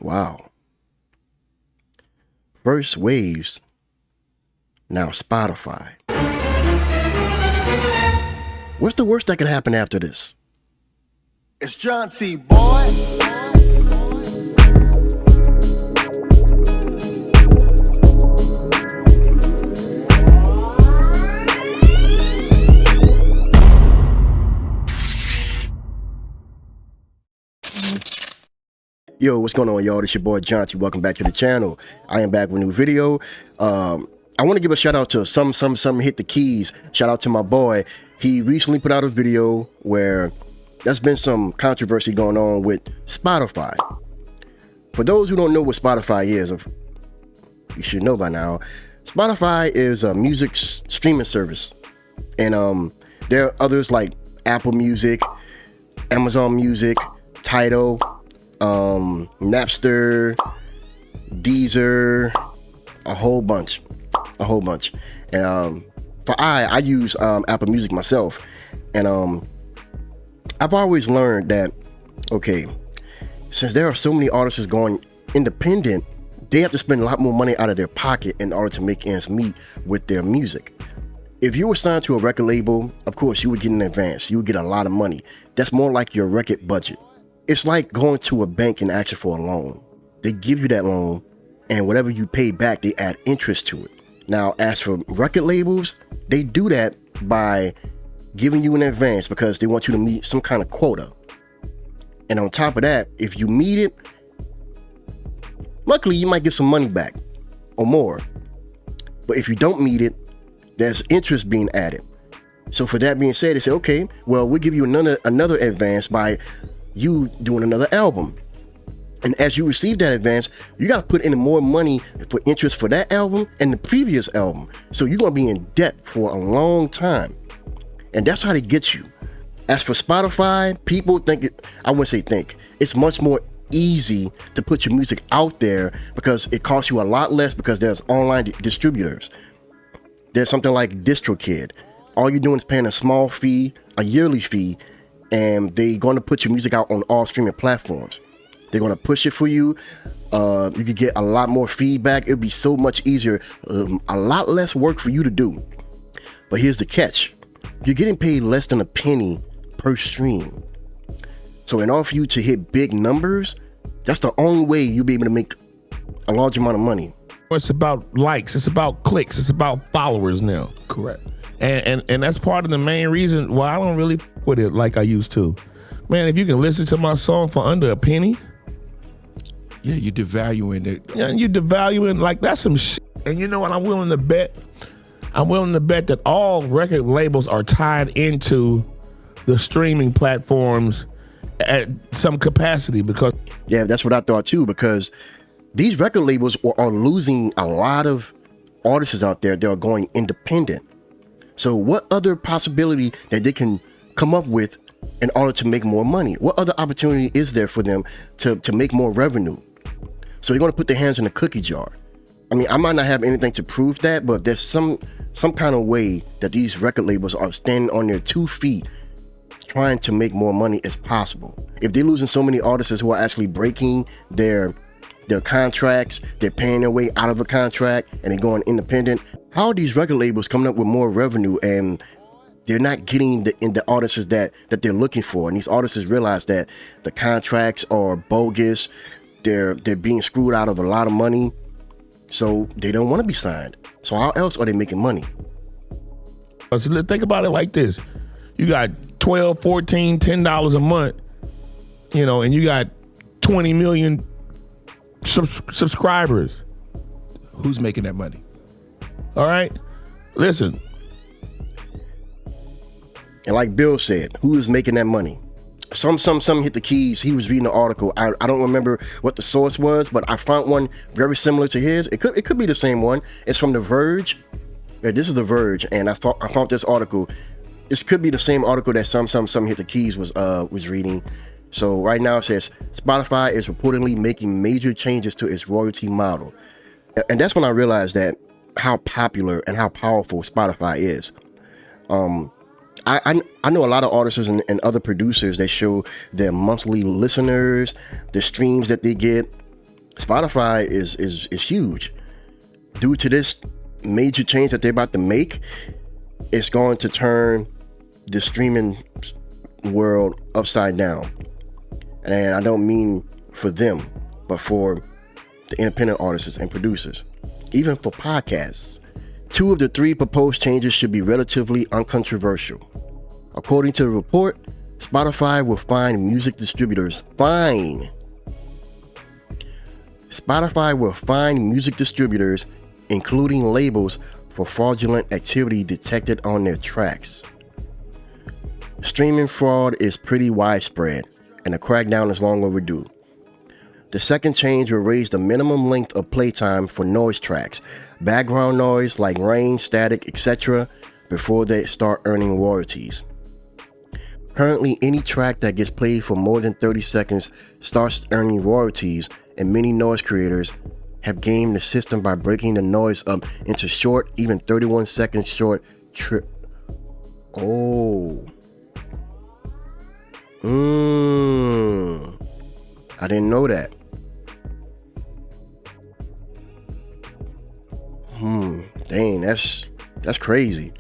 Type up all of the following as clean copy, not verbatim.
Wow. First waves, now Spotify. What's the worst that could happen after this? It's Jaunti, boy. Yo, what's going on, y'all? It's your boy Jaunti. Welcome back to the channel. I am back with a new video. I want to give a shout out to some hit the keys. Shout out to my boy. He recently put out a video where there's been some controversy going on with Spotify. For those who don't know what Spotify is, you should know by now. Spotify is a music streaming service, and there are others like Apple Music, Amazon Music, Tidal, Napster, Deezer, a whole bunch. And I use Apple Music myself, and I've always learned that, okay, since there are so many artists going independent, they have to spend a lot more money out of their pocket in order to make ends meet with their music. If you were signed to a record label, of course you would get an advance. You would get a lot of money. That's more like your record budget. It's like going to a bank and asking for a loan. They give you that loan, and whatever you pay back, they add interest to it. Now, as for record labels, they do that by giving you an advance because they want you to meet some kind of quota. And on top of that, if you meet it, luckily you might get some money back or more. But if you don't meet it, there's interest being added. So for that being said, they say, okay, well, we'll give you another advance by you doing another album. And as you receive that advance, you got to put in more money for interest for that album and the previous album. So you're going to be in debt for a long time. And that's how they get you. As for Spotify, people I wouldn't say think, it's much more easy to put your music out there because it costs you a lot less because there's online distributors. There's something like DistroKid. All you're doing is paying a small fee, a yearly fee, and they're going to put your music out on all streaming platforms. They're going to push it for you. You could get a lot more feedback. It'll be so much easier, a lot less work for you to do. But here's the catch. You're getting paid less than a penny per stream. So in order for you to hit big numbers, that's the only way you'll be able to make a large amount of money. It's about likes. It's about clicks. It's about followers now. Correct. And that's part of the main reason why I don't really with it like I used to. Man, if you can listen to my song for under a penny. Yeah, you're devaluing it. Yeah, you're devaluing, like, that's some shit. And you know what I'm willing to bet? I'm willing to bet that all record labels are tied into the streaming platforms at some capacity because... Yeah, that's what I thought too, because these record labels are losing a lot of artists out there that are going independent. So what other possibility that they can come up with in order to make more money? What other opportunity is there for them to make more revenue? So they're going to put their hands in the cookie jar. I mean, I might not have anything to prove that, but there's some kind of way that these record labels are standing on their 2 feet trying to make more money as possible. If they're losing so many artists who are actually breaking their contracts, they're paying their way out of a contract, and they're going independent, how are these record labels coming up with more revenue and they're not getting the artists that they're looking for? And these artists realize that the contracts are bogus. They're being screwed out of a lot of money, so they don't want to be signed. So how else are they making money? So think about it like this. You got $12, $14, $10 a month, you know, and you got 20 million subscribers. Who's making that money? All right, listen. And like Bill said, who is making that money? Some hit the keys. He was reading an article. I don't remember what the source was, but I found one very similar to his. It could be the same one. It's from The Verge. Yeah, this is The Verge, and I found this article. This could be the same article that some hit the keys was reading. So right now it says Spotify is reportedly making major changes to its royalty model, and that's when I realized that how popular and how powerful Spotify is. I know a lot of artists and other producers that show their monthly listeners, the streams that they get, Spotify is huge. Due to this major change that they're about to make, it's going to turn the streaming world upside down. And I don't mean for them, but for the independent artists and producers. Even for podcasts. 2 of the 3 proposed changes should be relatively uncontroversial. According to the report, Spotify will fine music distributors. Spotify will fine music distributors, including labels, for fraudulent activity detected on their tracks. Streaming fraud is pretty widespread, and a crackdown is long overdue. The second change will raise the minimum length of playtime for noise tracks, background noise like rain, static, etc., before they start earning royalties. Currently, any track that gets played for more than 30 seconds starts earning royalties, and many noise creators have gamed the system by breaking the noise up into short, even 31-second short I didn't know that. Dang, that's crazy.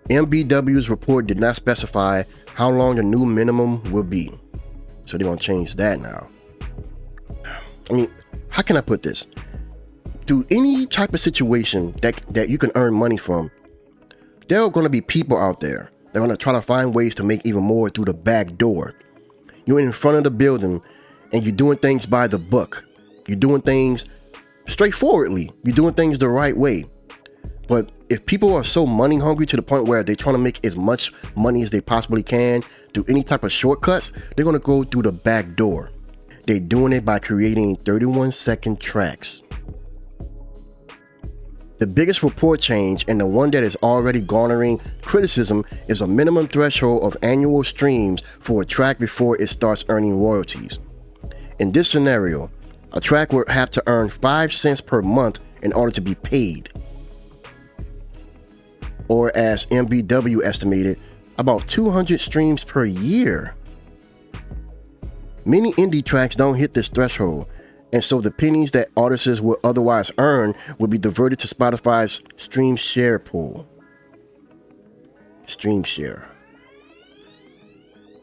MBW's report did not specify how long the new minimum will be, so they're gonna change that now. I mean, how can I put this? Do any type of situation that you can earn money from, there are gonna be people out there. They're gonna try to find ways to make even more through the back door. You're in front of the building and you're doing things by the book. You're doing things straightforwardly. You're doing things the right way. But if people are so money hungry to the point where they're trying to make as much money as they possibly can through any type of shortcuts, they're going to go through the back door. They're doing it by creating 31-second tracks. The biggest report change, and the one that is already garnering criticism, is a minimum threshold of annual streams for a track before it starts earning royalties. In this scenario, a track would have to earn 5 cents per month in order to be paid. Or as MBW estimated, about 200 streams per year. Many indie tracks don't hit this threshold, and so the pennies that artists would otherwise earn will be diverted to Spotify's stream share pool. Stream share.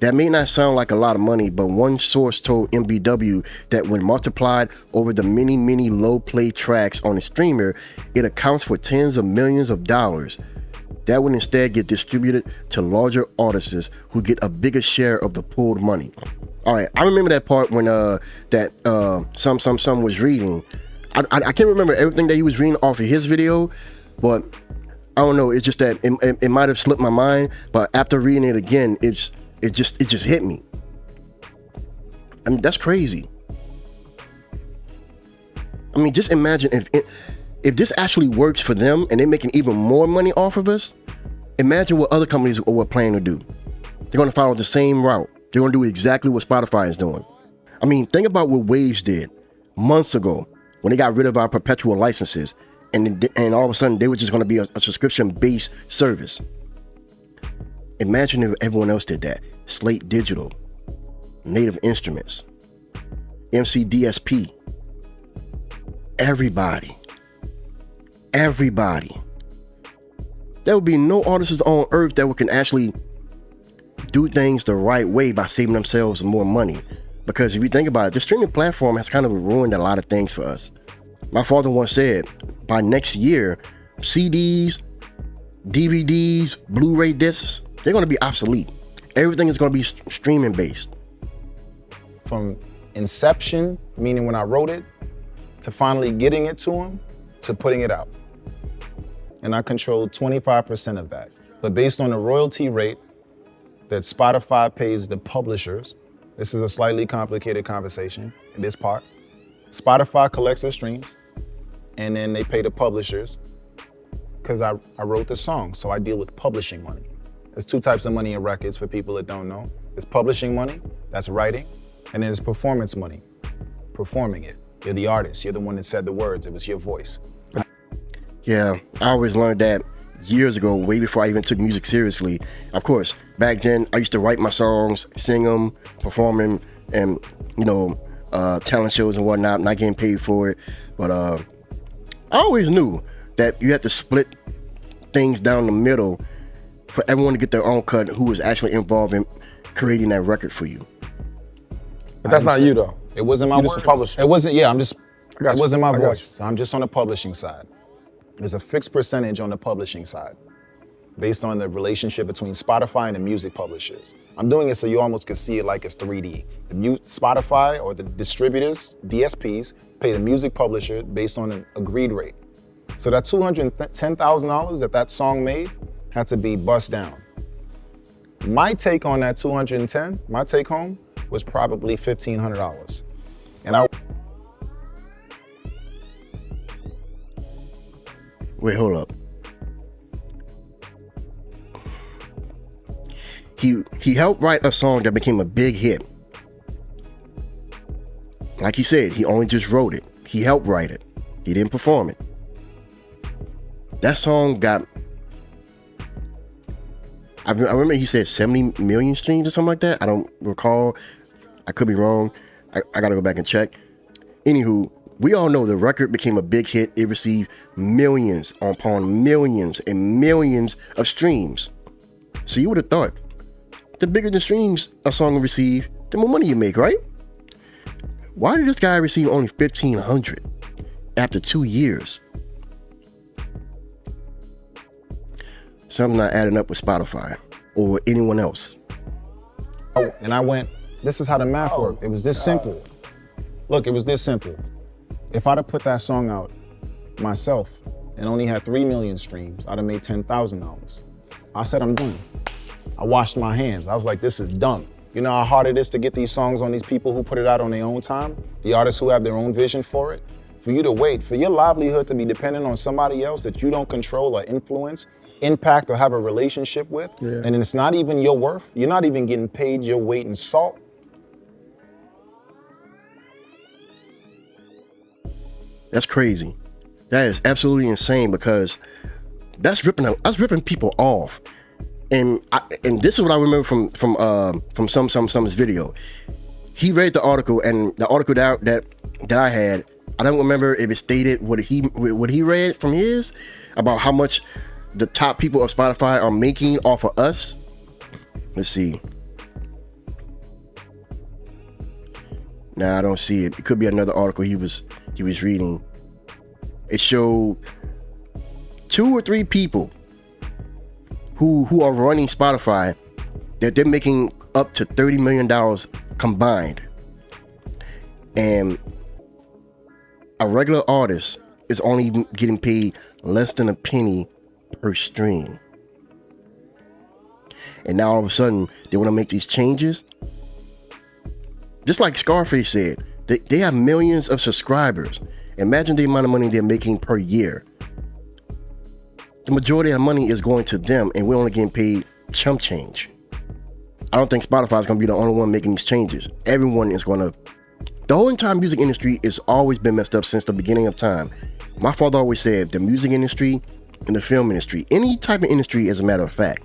That may not sound like a lot of money, but one source told MBW that when multiplied over the many low play tracks on a streamer, it accounts for tens of millions of dollars. That would instead get distributed to larger artists who get a bigger share of the pooled money. All right, I remember that part when some was reading. I can't remember everything that he was reading off of his video, but I don't know. It's just that it might have slipped my mind. But after reading it again, it just hit me. I mean, that's crazy. I mean, just imagine if this actually works for them and they're making even more money off of us. Imagine what other companies were planning to do. They're going to follow the same route. They're going to do exactly what Spotify is doing. I mean, think about what Waves did months ago when they got rid of our perpetual licenses, and all of a sudden they were just going to be a subscription-based service. Imagine if everyone else did that. Slate Digital, Native Instruments, MCDSP, everybody. There would be no artists on earth that can actually do things the right way by saving themselves more money. Because if you think about it, the streaming platform has kind of ruined a lot of things for us. My father once said, by next year, CDs, DVDs, Blu-ray discs, they're going to be obsolete. Everything is going to be streaming based. From inception, meaning when I wrote it, to finally getting it to him, to putting it out. And I controlled 25% of that. But based on the royalty rate that Spotify pays the publishers, this is a slightly complicated conversation in this part. Spotify collects the streams, and then they pay the publishers, because I wrote the song, so I deal with publishing money. There's 2 types of money in records for people that don't know. There's publishing money, that's writing, and then there's performance money, performing it. You're the artist, you're the one that said the words, it was your voice. Yeah, I always learned that years ago, way before I even took music seriously. Of course, back then I used to write my songs, sing them, perform them, and talent shows and whatnot, not getting paid for it. But I always knew that you had to split things down the middle for everyone to get their own cut who was actually involved in creating that record for you. But that's not you though. It wasn't my You're just words. a publisher. It wasn't, yeah, I'm just, got it you. wasn't my I got voice. I'm just on the publishing side. There's a fixed percentage on the publishing side based on the relationship between Spotify and the music publishers. I'm doing it so you almost can see it like it's 3D. Spotify or the distributors, DSPs, pay the music publisher based on an agreed rate. So that $210,000 that song made had to be bust down. My take on that 210, my take home, was probably $1,500. And Wait, hold up. He helped write a song that became a big hit. Like he said, he only just wrote it. He helped write it. He didn't perform it. That song got, I remember he said 70 million streams or something like that. I don't recall. I could be wrong. I gotta go back and check. Anywho, we all know the record became a big hit. It received millions upon millions and millions of streams. So you would have thought, the bigger the streams a song will receive, the more money you make, right? Why did this guy receive only 1,500 after 2 years? Something not adding up with Spotify or anyone else. And I went, this is how the math worked. It was this simple. Look, it was this simple. If I'd have put that song out myself and only had 3 million streams, I'd have made $10,000. I said, I'm done. I washed my hands. I was like, this is done. You know how hard it is to get these songs on these people who put it out on their own time? The artists who have their own vision for it? For you to wait, for your livelihood to be dependent on somebody else that you don't control or influence, impact, or have a relationship with, and it's not even your worth. You're not even getting paid your weight in salt. That's crazy. That is absolutely insane because that's ripping people off. And this is what I remember from some's video. He read the article, and the article that I had, I don't remember if it stated what he read from his about how much the top people of Spotify are making off of us. Let's see. Nah, I don't see it. It could be another article he was reading. It showed 2 or 3 people who are running Spotify that they're making up to $30 million combined. And a regular artist is only getting paid less than a penny per stream. And now all of a sudden they want to make these changes. Just like Scarface said, they have millions of subscribers. Imagine the amount of money they're making per year. The majority of the money is going to them, and we're only getting paid chump change. I don't think Spotify is going to be the only one making these changes. Everyone is going to. The whole entire music industry has always been messed up since the beginning of time. My father always said the music industry and the film industry, any type of industry, as a matter of fact.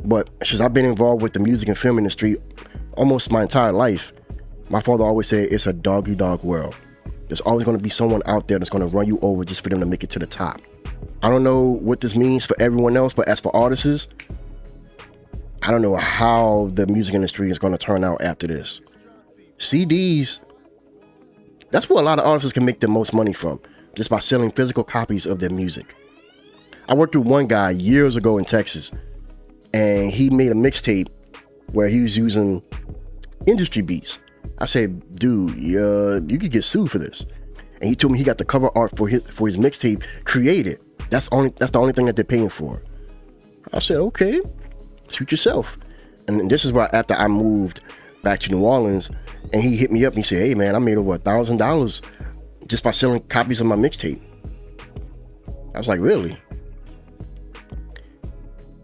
But since I've been involved with the music and film industry almost my entire life, my father always said it's a dog-eat-dog world. There's always going to be someone out there that's going to run you over just for them to make it to the top. I don't know what this means for everyone else, but as for artists, I don't know how the music industry is going to turn out after this. CDs, that's where a lot of artists can make the most money from, just by selling physical copies of their music. I worked with one guy years ago in Texas, and he made a mixtape where he was using industry beats. I said, dude, you could get sued for this. And he told me he got the cover art for his mixtape created. That's the only thing that they're paying for. I said, okay, shoot yourself. And this is why after I moved back to New Orleans, and he hit me up and he said, hey man, I made over $1,000 just by selling copies of my mixtape. I was like, really?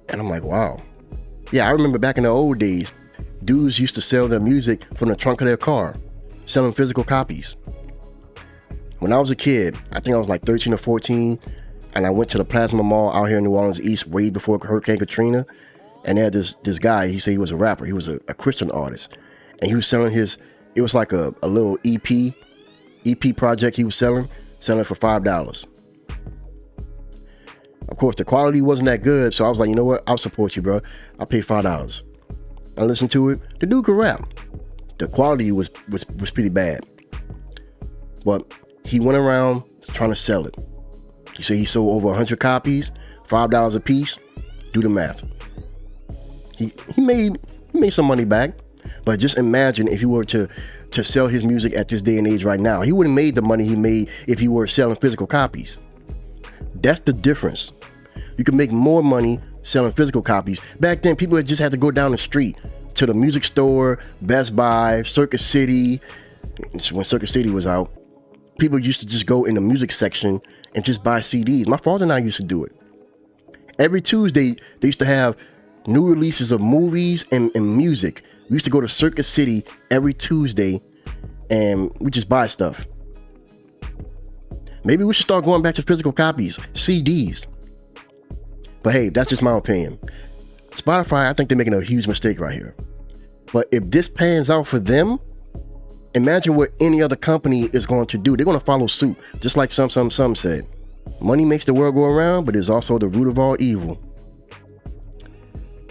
And I'm like, wow. Yeah, I remember back in the old days, dudes used to sell their music from the trunk of their car, selling physical copies. When I was a kid, I think I was like 13 or 14, and I went to the Plasma Mall out here in New Orleans East way before Hurricane Katrina, and they had this guy, he said he was a rapper, he was a Christian artist, and he was selling his It was like a little EP project he was selling for $5. Of course, the quality wasn't that good, so I was like, you know what? I'll support you, bro. I'll pay $5. I listened to it. The dude could rap. The quality was pretty bad, but he went around trying to sell it. He said he sold over 100 copies, $5 a piece. Do the math. He made some money back, but just imagine if he were to sell his music at this day and age right now. He wouldn't have made the money he made if he were selling physical copies. That's the difference. You can make more money selling physical copies. Back then, people just had to go down the street to the music store, Best Buy, Circuit City. When Circuit City was out, people used to just go in the music section and just buy CDs. My father and I used to do it. Every Tuesday, they used to have new releases of movies and music. We used to go to Circuit City every Tuesday and we just buy stuff. Maybe we should start going back to physical copies, CDs. But hey, that's just my opinion. Spotify, I think they're making a huge mistake right here. But if this pans out for them, imagine what any other company is going to do. They're going to follow suit, just like some said. Money makes the world go around, but it's also the root of all evil.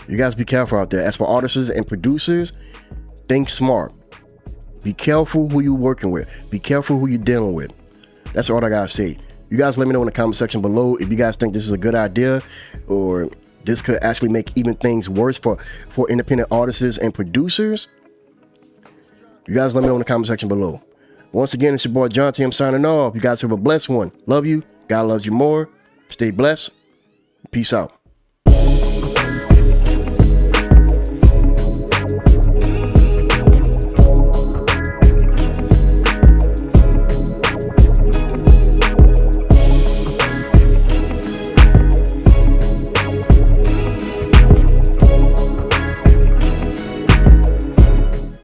You guys be careful out there. As for artists and producers, think smart. Be careful who you're working with. Be careful who you're dealing with. That's all I gotta say. You guys let me know in the comment section below if you guys think this is a good idea or this could actually make even things worse for independent artists and producers. You guys let me know in the comment section below. Once again, it's your boy Jaunti. I'm signing off. You guys have a blessed one. Love you. God loves you more. Stay blessed. Peace out.